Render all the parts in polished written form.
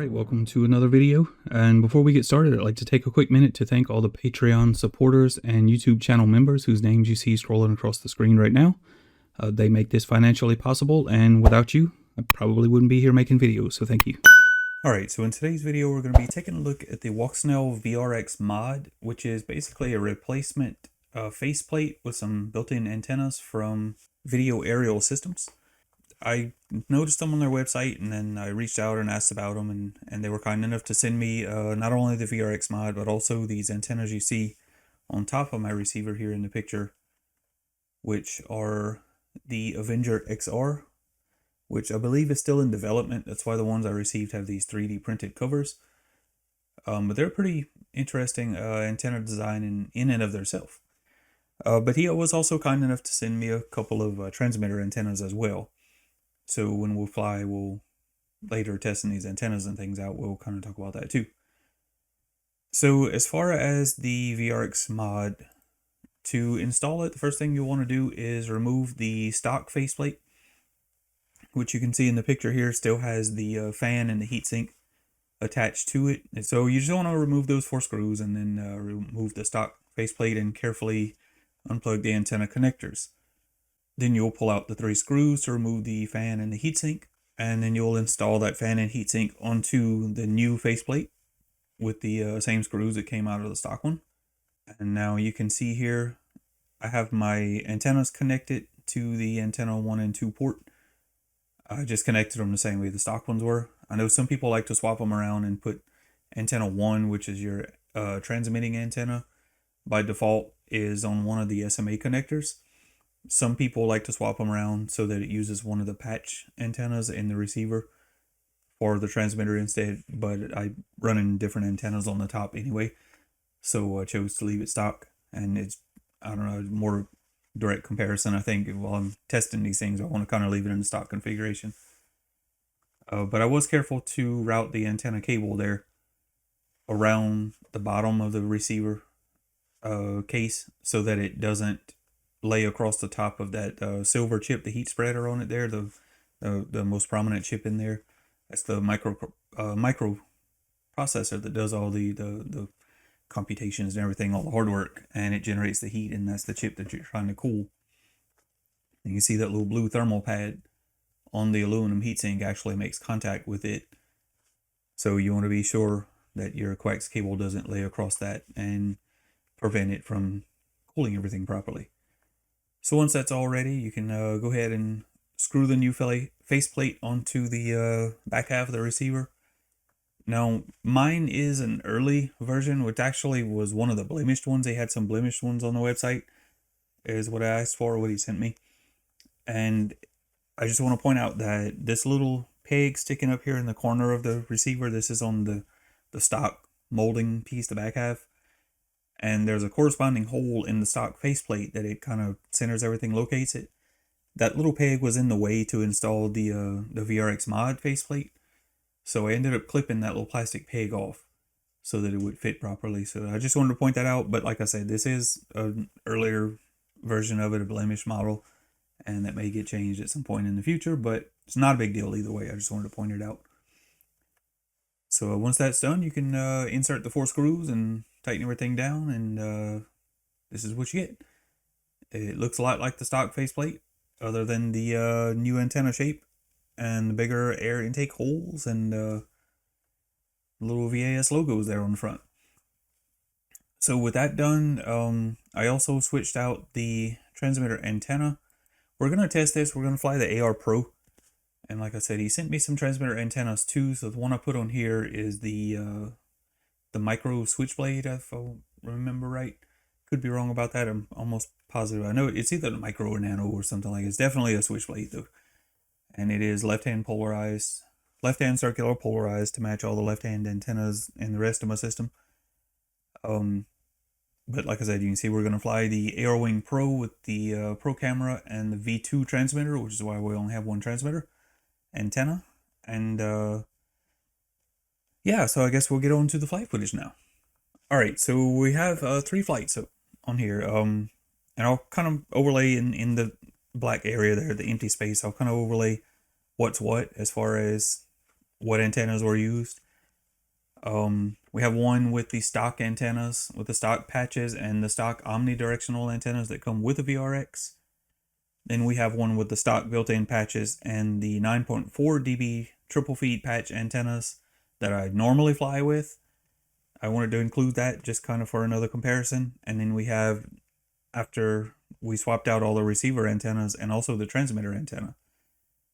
Alright, welcome to another video, and before we get started, I'd like to take a quick minute to thank all the Patreon supporters and YouTube channel members whose names you see scrolling across the screen right now. They make this financially possible, and without you, I probably wouldn't be here making videos, so thank you. Alright, so in today's video we're going to be taking a look at the Woxnell VRX mod, which is basically a replacement faceplate with some built-in antennas from Video Aerial Systems. I noticed them on their website, and then I reached out and asked about them, and they were kind enough to send me not only the VRX mod, but also these antennas you see on top of my receiver here in the picture, which are the Avenger XR, which I believe is still in development. That's why the ones I received have these 3D printed covers. But they're pretty interesting antenna design in and of themselves. But he was also kind enough to send me a couple of transmitter antennas as well. So when we'll fly, we'll later testing these antennas and things out, we'll kind of talk about that too. So as far as the VRX mod, to install it, the first thing you'll want to do is remove the stock faceplate, which you can see in the picture here still has the fan and the heatsink attached to it. And so you just want to remove those 4 screws and then remove the stock faceplate and carefully unplug the antenna connectors. Then you'll pull out the 3 screws to remove the fan and the heatsink, and then you'll install that fan and heatsink onto the new faceplate with the same screws that came out of the stock one. And now you can see here, I have my antennas connected to the antenna 1 and 2 port. I just connected them the same way the stock ones were. I know some people like to swap them around and put antenna 1, which is your transmitting antenna, by default is on one of the SMA connectors. Some people like to swap them around so that it uses one of the patch antennas in the receiver for the transmitter instead, but I run in different antennas on the top anyway, so I chose to leave it stock. And it's, I don't know, more direct comparison. I think while I'm testing these things, I want to kind of leave it in the stock configuration. But I was careful to route the antenna cable there around the bottom of the receiver case so that it doesn't lay across the top of that silver chip, the heat spreader on it there, the most prominent chip in there. That's the micro processor that does all the computations and everything, all the hard work, and it generates the heat, and that's the chip that you're trying to cool. And you see that little blue thermal pad on the aluminum heatsink actually makes contact with it. So you want to be sure that your coax cable doesn't lay across that and prevent it from cooling everything properly. So once that's all ready, you can go ahead and screw the new faceplate onto the back half of the receiver. Now, mine is an early version, which actually was one of the blemished ones. They had some blemished ones on the website, is what I asked for, what he sent me. And I just want to point out that this little peg sticking up here in the corner of the receiver, this is on the stock molding piece, the back half. And there's a corresponding hole in the stock faceplate that it kind of centers everything, locates it. That little peg was in the way to install the VRX mod faceplate. So I ended up clipping that little plastic peg off so that it would fit properly. So I just wanted to point that out. But like I said, this is an earlier version of it, a blemished model. And that may get changed at some point in the future. But it's not a big deal either way. I just wanted to point it out. So once that's done, you can insert the 4 screws and tighten everything down, and this is what you get. It looks a lot like the stock faceplate, other than the new antenna shape and the bigger air intake holes and little VAS logos there on the front. So with that done, I also switched out the transmitter antenna. We're going to test this. We're going to fly the AR Pro. And like I said, he sent me some transmitter antennas too. So the one I put on here is the micro switchblade, if I remember right. Could be wrong about that. I'm almost positive. I know it's either the micro or nano or something like it. It's definitely a switchblade though. And it is left-hand polarized, left-hand circular polarized to match all the left-hand antennas in the rest of my system. But like I said, you can see we're going to fly the AirWing Pro with the Pro camera and the V2 transmitter, which is why we only have one transmitter antenna. And yeah, so I guess we'll get on to the flight footage now. Alright, so we have 3 flights on here. And I'll kind of overlay in the black area there, the empty space. I'll kind of overlay what's what as far as what antennas were used. We have one with the stock antennas, with the stock patches and the stock omnidirectional antennas that come with the VRX. Then we have one with the stock built-in patches and the 9.4 dB triple feed patch antennas that I normally fly with. I wanted to include that just kind of for another comparison. And then we have, after we swapped out all the receiver antennas and also the transmitter antenna,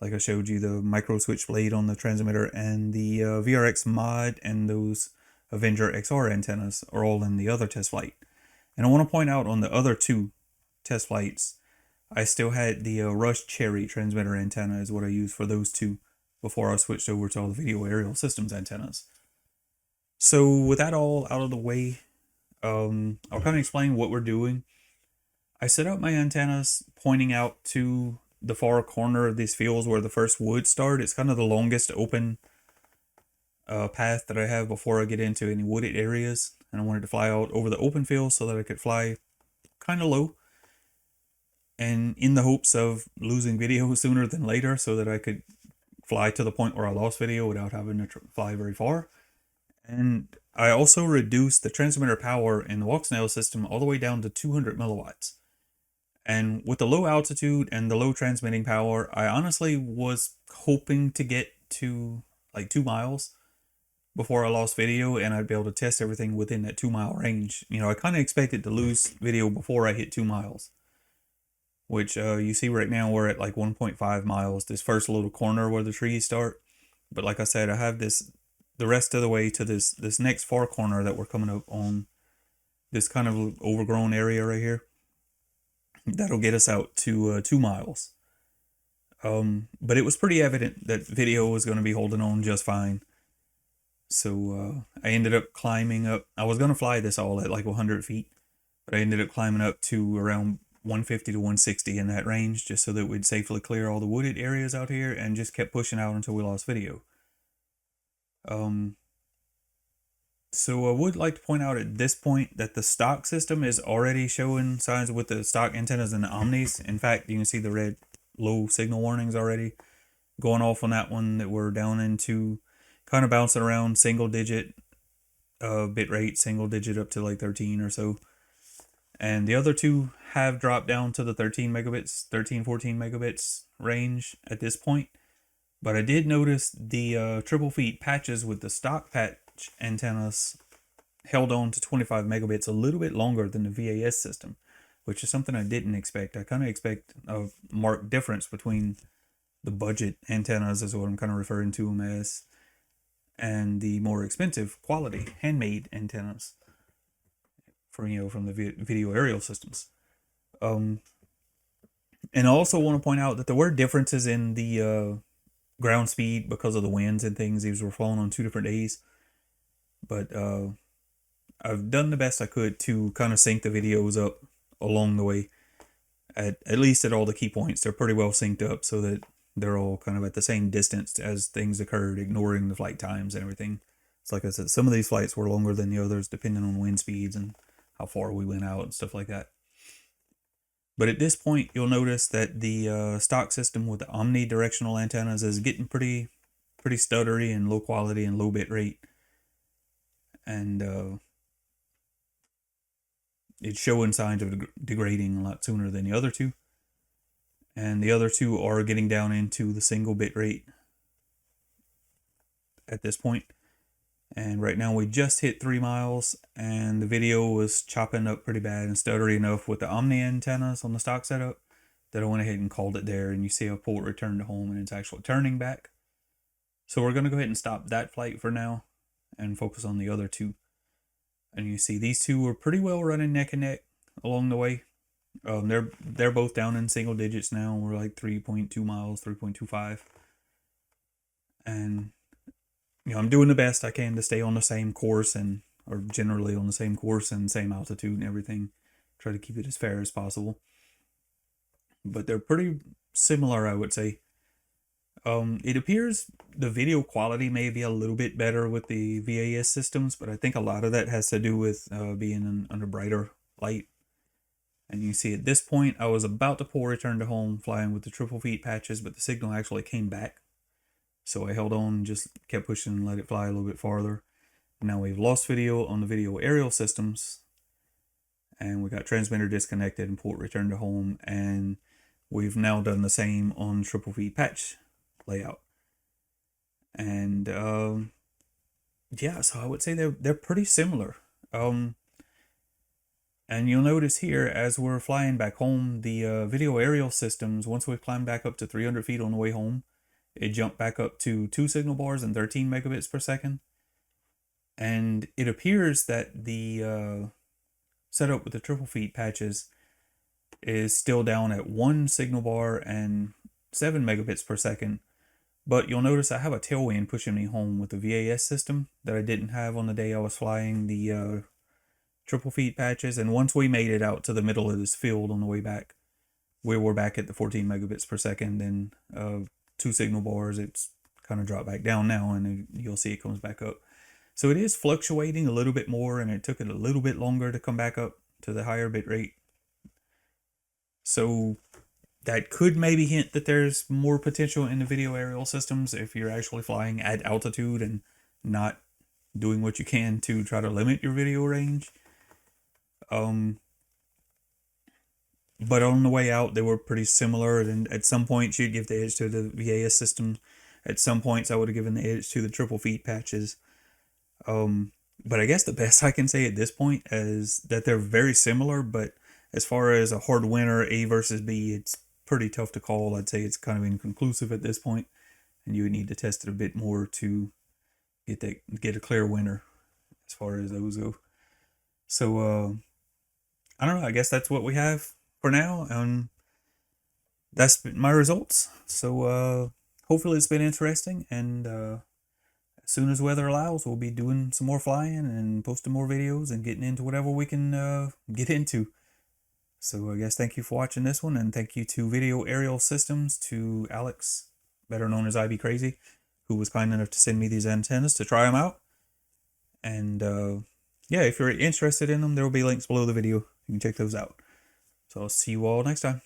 like I showed you, the micro switchblade on the transmitter and the VRX mod and those Avenger XR antennas are all in the other test flight. And I want to point out on the other two test flights, I still had the Rush Cherry transmitter antenna is what I used for those two before I switched over to all the video aerial systems antennas. So with that all out of the way, I'll kind of explain what we're doing. I set up my antennas pointing out to the far corner of these fields where the first woods start. It's kind of the longest open path that I have before I get into any wooded areas. And I wanted to fly out over the open field so that I could fly kind of low. And in the hopes of losing video sooner than later so that I could fly to the point where I lost video without having to fly very far. And I also reduced the transmitter power in the Walksnail system all the way down to 200 milliwatts. And with the low altitude and the low transmitting power, I honestly was hoping to get to like 2 miles before I lost video and I'd be able to test everything within that 2 mile range. You know, I kind of expected to lose video before I hit 2 miles, which you see right now we're at like 1.5 miles, this first little corner where the trees start. But like I said, I have this the rest of the way to this next far corner that we're coming up on, this kind of overgrown area right here. That'll get us out to 2 miles. But it was pretty evident that video was going to be holding on just fine. So I ended up climbing up. I was going to fly this all at like 100 feet, but I ended up climbing up to around 150 to 160 in that range, just so that we'd safely clear all the wooded areas out here, and just kept pushing out until we lost video. So I would like to point out at this point that the stock system is already showing signs with the stock antennas and the Omnis. In fact, you can see the red low signal warnings already going off on that one, that we're down into kind of bouncing around single digit bit rate, single digit up to like 13 or so. And the other two have dropped down to the 13, 14 megabits range at this point. But I did notice the triple feet patches with the stock patch antennas held on to 25 megabits a little bit longer than the VAS system, which is something I didn't expect. I kind of expect a marked difference between the budget antennas, is what I'm kind of referring to them as, and the more expensive quality handmade antennas from the video aerial systems. And I also want to point out that there were differences in the ground speed because of the winds and things. These were falling on 2 different days, but I've done the best I could to kind of sync the videos up along the way. At least at all the key points, they're pretty well synced up so that they're all kind of at the same distance as things occurred, ignoring the flight times and everything. It's like I said, some of these flights were longer than the others depending on wind speeds and how far we went out and stuff like that. But at this point, you'll notice that the stock system with the omnidirectional antennas is getting pretty stuttery and low quality and low bit rate. And it's showing signs of degrading a lot sooner than the other two. And the other two are getting down into the single bit rate at this point. And right now we just hit 3 miles, and the video was chopping up pretty bad and stuttery enough with the Omni antennas on the stock setup that I went ahead and called it there. And you see a port return to home, and it's actually turning back. So we're going to go ahead and stop that flight for now and focus on the other two. And you see these two are pretty well running neck and neck along the way. They're both down in single digits now. We're like 3.2 miles, 3.25. And I'm doing the best I can to stay on the same course, or generally on the same course and same altitude and everything. Try to keep it as fair as possible. But they're pretty similar, I would say. It appears the video quality may be a little bit better with the VAS systems, but I think a lot of that has to do with being under brighter light. And you see at this point, I was about to pull return to home flying with the triple feet patches, but the signal actually came back. So I held on, just kept pushing and let it fly a little bit farther. Now we've lost video on the video aerial systems, and we got transmitter disconnected and port returned to home, and we've now done the same on triple feed patch layout. And yeah, so I would say they're pretty similar. And you'll notice here, as we're flying back home, the video aerial systems, once we climbed back up to 300 feet on the way home, it jumped back up to 2 signal bars and 13 megabits per second. And it appears that the setup with the triple feed patches is still down at 1 signal bar and 7 megabits per second. But you'll notice I have a tailwind pushing me home with the VAS system that I didn't have on the day I was flying the triple feed patches. And once we made it out to the middle of this field on the way back, we were back at the 14 megabits per second and 2 signal bars. It's kind of dropped back down now, and you'll see it comes back up. So it is fluctuating a little bit more, and it took it a little bit longer to come back up to the higher bit rate. So that could maybe hint that there's more potential in the video aerial systems if you're actually flying at altitude and not doing what you can to try to limit your video range. But on the way out, they were pretty similar, and at some points you'd give the edge to the VAS system. At some points I would have given the edge to the triple feed patches. But I guess the best I can say at this point is that they're very similar, but as far as a hard winner, A versus B, it's pretty tough to call. I'd say it's kind of inconclusive at this point, and you would need to test it a bit more to get a clear winner as far as those go. So I don't know. I guess that's what we have for now, and that's my results. So hopefully it's been interesting, and as soon as weather allows, we'll be doing some more flying and posting more videos and getting into whatever we can get into. So I guess thank you for watching this one, and thank you to Video Aerial Systems, to Alex, better known as IB Crazy, who was kind enough to send me these antennas to try them out. And yeah, if you're interested in them, there will be links below the video. You can check those out. So I'll see you all next time.